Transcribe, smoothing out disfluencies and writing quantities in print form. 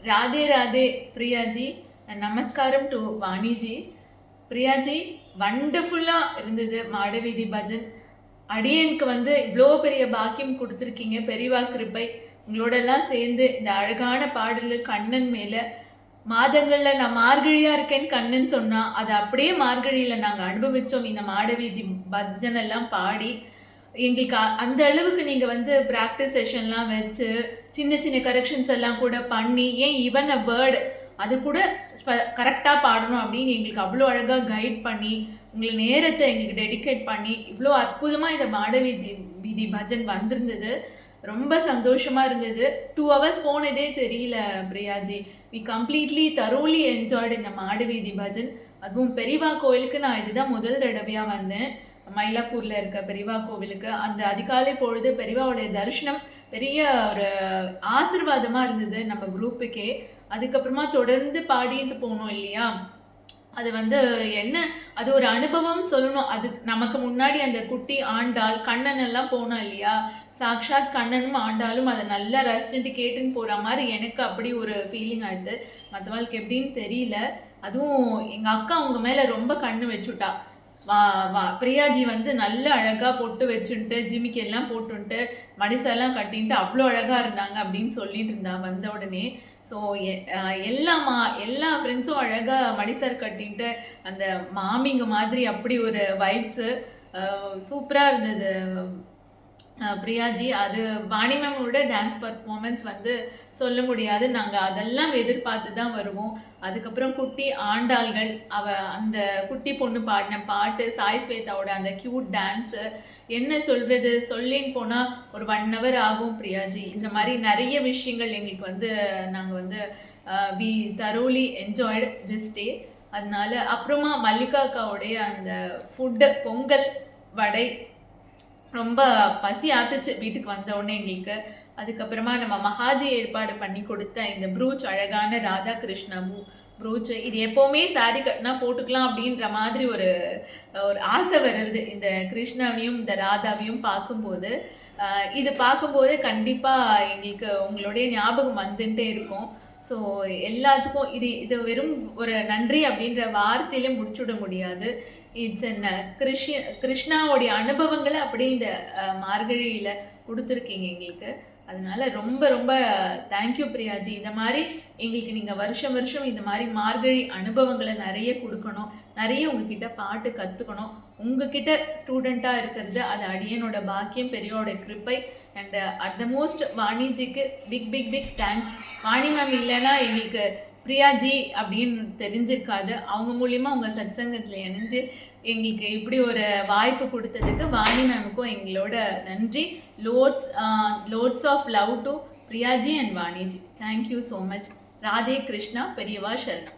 ராதே ராதே பிரியாஜி, நமஸ்காரம் டு வாணிஜி. பிரியாஜி, வண்டர்ஃபுல்லாக இருந்தது மாடவீதி பஜன். அடியனுக்கு இவ்வளோ பெரிய பாக்கியம் கொடுத்துருக்கீங்க, பெரியவா கிருபை. உங்களோடெல்லாம் சேர்ந்து இந்த அழகான பாடல் கண்ணன் மேலே மாதங்களில் நான் மார்கழியாக இருக்கேன்னு கண்ணன் சொன்னால் அதை அப்படியே மார்கழியில் நாங்கள் அனுபவித்தோம். இந்த மாடவீதி பஜனெல்லாம் பாடி எங்களுக்கு அந்த அளவுக்கு நீங்கள் ப்ராக்டிஸ் செஷன்லாம் வச்சு சின்ன சின்ன கரெக்ஷன்ஸ் எல்லாம் கூட பண்ணி, ஏன் ஈவன் அ வேர்டு அது கூட கரெக்டாக பாடணும் அப்படின்னு எங்களுக்கு அவ்வளோ அழகாக கைட் பண்ணி உங்களை நேரத்தை எங்களுக்கு டெடிகேட் பண்ணி இவ்வளோ அற்புதமாக இந்த மாடவீதி பஜன் வந்திருந்தது. ரொம்ப சந்தோஷமாக இருந்தது. 2 hours போனதே தெரியல பிரியாஜி. வி கம்ப்ளீட்லி தரோலி என்ஜாய்டு இந்த மாடவீதி பஜன். அதுவும் பெரியவா கோயிலுக்கு நான் இதுதான் முதல் தடவையாக வந்தேன். மயிலாப்பூரில் இருக்க பெரியவா கோவிலுக்கு அந்த அதிகாலை பொழுது பெரியவாவுடைய தரிசனம் பெரிய ஒரு ஆசீர்வாதமாக இருந்தது நம்ம குரூப்புக்கே. அதுக்கப்புறமா தொடர்ந்து பாடிட்டு போனோம் இல்லையா, அது என்ன, அது ஒரு அனுபவம் சொல்லணும். அது நமக்கு முன்னாடி அந்த குட்டி ஆண்டாள் கண்ணன் எல்லாம் போனோம் இல்லையா, சாக்ஷாத் கண்ணனும் ஆண்டாலும் அதை நல்லா ரசிச்சுட்டு கேட்டுன்னு போகிற மாதிரி எனக்கு அப்படி ஒரு ஃபீலிங் ஆகிடுது. மற்றவாளுக்கு எப்படின்னு தெரியல. அதுவும் எங்கள் அக்கா அவங்க மேலே ரொம்ப கண்ணு வச்சுட்டா. பிரியாஜி நல்ல அழகாக பொட்டு வச்சுட்டு ஜிமிக்கி எல்லாம் போட்டுன்ட்டு மடிசெல்லாம் கட்டின்ட்டு அவ்வளோ அழகாக இருந்தாங்க அப்படின்னு சொல்லிட்டு இருந்தா வந்த உடனே. ஸோ எல்லா ஃப்ரெண்ட்ஸும் அழகாக மடிசார் கட்டின்ட்டு அந்த மாமிங்க மாதிரி அப்படி ஒரு வைப்ஸு சூப்பராக இருந்தது பிரியாஜி. அது வாணி மேமோட டான்ஸ் பர்ஃபார்மன்ஸ் சொல்ல முடியாது. நாங்கள் அதெல்லாம் எதிர்பார்த்து தான் வருவோம். அதுக்கப்புறம் குட்டி ஆண்டாள்கள் அந்த குட்டி பொண்ணு பாடின பாட்டு, சாய் ஸ்வேதாவோட அந்த க்யூட் டான்ஸு, என்ன சொல்கிறது, சொல்லின்னு போனால் ஒரு 1 hour ஆகும் பிரியாஜி. இந்த மாதிரி நிறைய விஷயங்கள் எங்களுக்கு நாங்கள் we thoroughly enjoyed this day. அதனால அப்புறமா மல்லிகா அக்காவுடைய அந்த ஃபுட்டு, பொங்கல் வடை ரொம்ப பசி ஆத்துச்சு வீட்டுக்கு வந்த உடனே எங்களுக்கு. அதுக்கப்புறமா நம்ம மகாஜி ஏற்பாடு பண்ணி கொடுத்த இந்த ப்ரூச், அழகான ராதா கிருஷ்ணா ப்ரூச், இது எப்போவுமே சாரி கட்டினா போட்டுக்கலாம் அப்படின்ற மாதிரி ஒரு ஆசை வருது இந்த கிருஷ்ணாவையும் இந்த ராதாவையும் பார்க்கும்போது. இது பார்க்கும்போது கண்டிப்பாக எங்களுக்கு உங்களுடைய ஞாபகம் வந்துட்டே இருக்கும். ஸோ எல்லாத்துக்கும் இது வெறும் ஒரு நன்றி அப்படின்ற வார்த்தையில முடிச்சுவிட முடியாது. இட்ஸ் என்ன கிருஷ்ணாவோடைய அனுபவங்களை அப்படியே இந்த மார்கழியில் கொடுத்துருக்கீங்க எங்களுக்கு. அதனால ரொம்ப ரொம்ப தேங்க்யூ பிரியாஜி. இந்த மாதிரி எங்களுக்கு நீங்கள் வருஷம் வருஷம் இந்த மாதிரி மார்கழி அனுபவங்களை நிறைய கொடுக்கணும், நிறைய உங்ககிட்ட பாட்டு கற்றுக்கணும். உங்ககிட்ட ஸ்டூடெண்ட்டாக இருக்கிறது அது அடியனோட பாக்கியம், பெரியோட கிருப்பை. அண்ட் அட் த மோஸ்ட் வாணிஜிக்கு big big big thanks. Vani ma'am இல்லைன்னா எங்களுக்கு பிரியாஜி அப்படின்னு தெரிஞ்சிருக்காது. அவங்க மூலியமாக உங்கள் சத்சங்கத்தில் இணைஞ்சு எங்களுக்கு இப்படி ஒரு வாய்ப்பு கொடுத்ததுக்கு வாணி மேமுக்கும் எங்களோட நன்றி. Lots of love to Priyaji and Vaniji. Thank you so much. Radhe Krishna, Periyava சரணம்.